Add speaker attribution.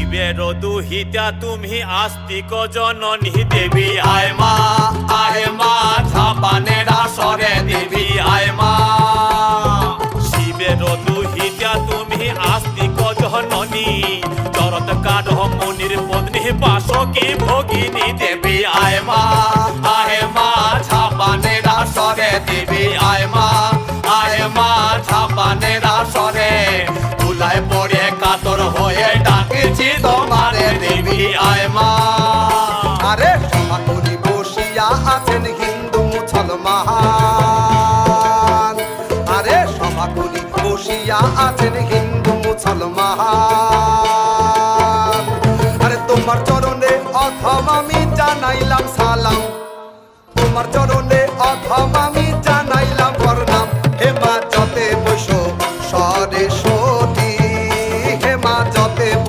Speaker 1: শিবের দুহিতা তুমি আস্তিক জননী দেবী আয় মা ঝাপানের আসরে দেবী আয় মা। শিবের দুহিতা তুমি আস্তিক জননী চরত কাঠ মুনির পত্নী বাসকি ভগিনী দেবী আয় মা ঝাপানের আসরে দেবী আয় মা ঝাপানের আসরে তুলায় পড়ে কাতর হয়ে ডাকছি তোমারে দেবী আয় মা।
Speaker 2: আরে সভাকরি বসিয়া আছেন হিন্দু মুসলমান, আরে সভাকরি বসিয়া আছেন হিন্দু মুসলমান। আরে তোমার চরণে অথম আমি জানাইলাম সালাম, তোমার চরণে অথম আমি